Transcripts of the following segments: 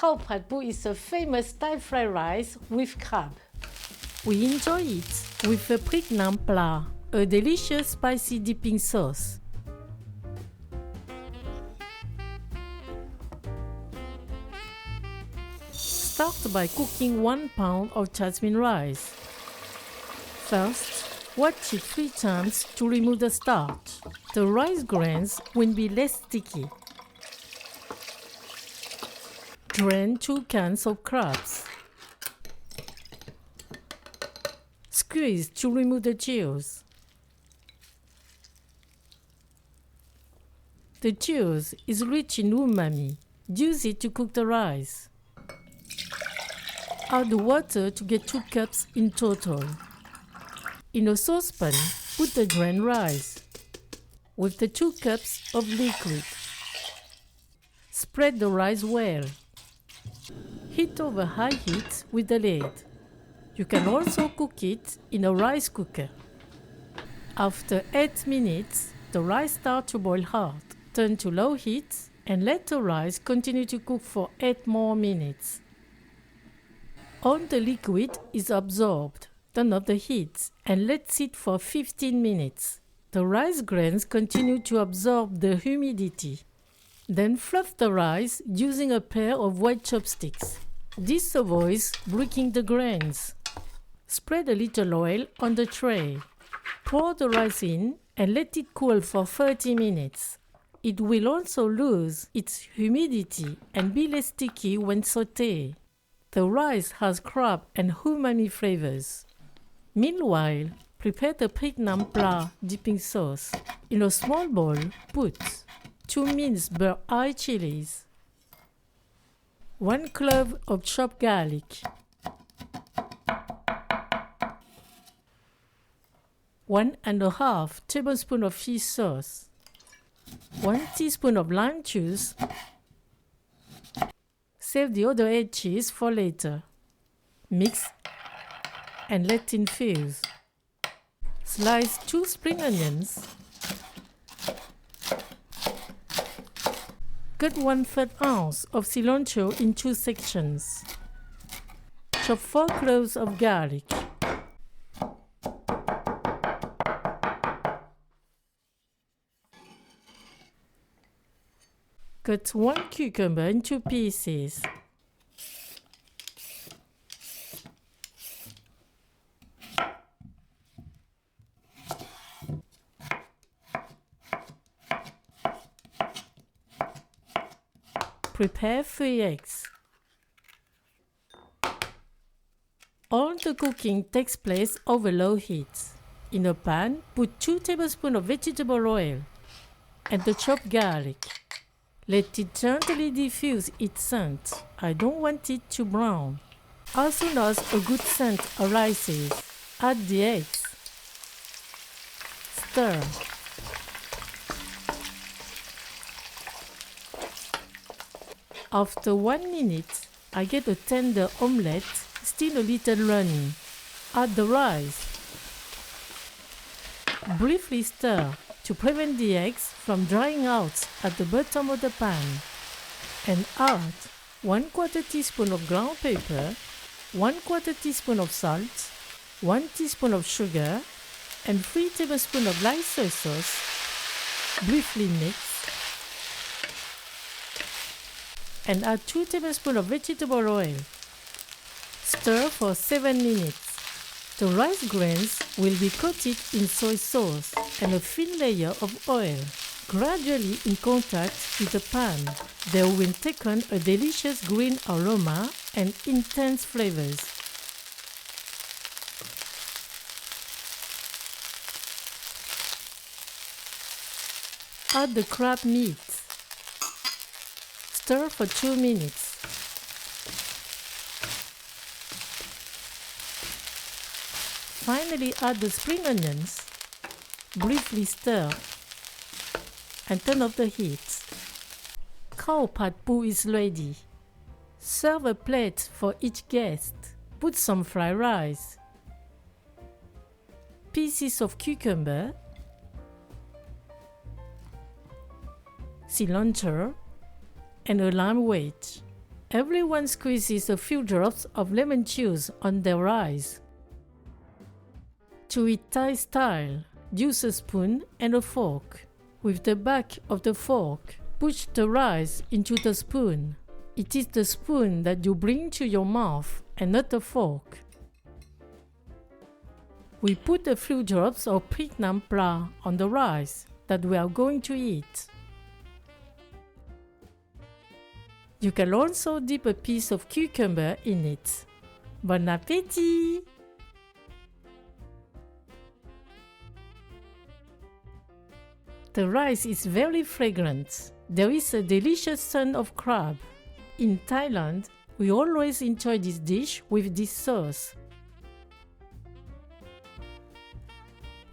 Khao Pad Pu is a famous Thai fried rice with crab. We enjoy it with a Prik Nam Pla, a delicious spicy dipping sauce. Start by cooking 1 pound of jasmine rice. First, wash it 3 times to remove the starch. The rice grains will be less sticky. Drain 2 cans of crabs. Squeeze to remove the juice. The juice is rich in umami. Use it to cook the rice. Add the water to get 2 cups in total. In a saucepan, put the drained rice with the 2 cups of liquid. Spread the rice well. Heat over high heat with the lid. You can also cook it in a rice cooker. After 8 minutes, the rice starts to boil hard. Turn to low heat and let the rice continue to cook for 8 more minutes. All the liquid is absorbed. Turn off the heat and let sit for 15 minutes. The rice grains continue to absorb the humidity. Then fluff the rice using a pair of white chopsticks. This avoids breaking the grains. Spread a little oil on the tray. Pour the rice in and let it cool for 30 minutes. It will also lose its humidity and be less sticky when sautéed. The rice has crab and umami flavors. Meanwhile, prepare the Prik Nam Pla dipping sauce. In a small bowl, put 2 minced burnt eye chilies, 1 clove of chopped garlic, 1½ tablespoon of fish sauce, 1 teaspoon of lime juice. Save the other edges for later. Mix and let infuse. Slice 2 spring onions. Cut 1/3 ounce of cilantro in 2 sections. Chop 4 cloves of garlic. Cut 1 cucumber into pieces. Prepare 3 eggs. All the cooking takes place over low heat. In a pan, put 2 tablespoons of vegetable oil and the chopped garlic. Let it gently diffuse its scent. I don't want it to brown. As soon as a good scent arises, add the eggs. Stir. After 1 minute, I get a tender omelette, still a little runny. Add the rice. Briefly stir to prevent the eggs from drying out at the bottom of the pan. And add 1/4 teaspoon of ground pepper, 1/4 teaspoon of salt, 1 teaspoon of sugar, and 3 tablespoons of light soy sauce. Briefly mix. And add 2 tablespoons of vegetable oil. Stir for 7 minutes. The rice grains will be coated in soy sauce and a thin layer of oil. Gradually in contact with the pan, they will take on a delicious green aroma and intense flavors. Add the crab meat. Stir for 2 minutes. Finally, add the spring onions. Briefly stir and turn off the heat. Khao Pad Pu is ready. Serve a plate for each guest. Put some fried rice, pieces of cucumber, cilantro, and a lime wedge. Everyone squeezes a few drops of lemon juice on their rice. To eat Thai style, use a spoon and a fork. With the back of the fork, push the rice into the spoon. It is the spoon that you bring to your mouth and not the fork. We put a few drops of Prik Nam Pla on the rice that we are going to eat. You can also dip a piece of cucumber in it. Bon appétit! The rice is very fragrant. There is a delicious scent of crab. In Thailand, we always enjoy this dish with this sauce.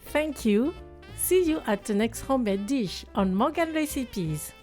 Thank you. See you at the next homemade dish on Morgan Recipes.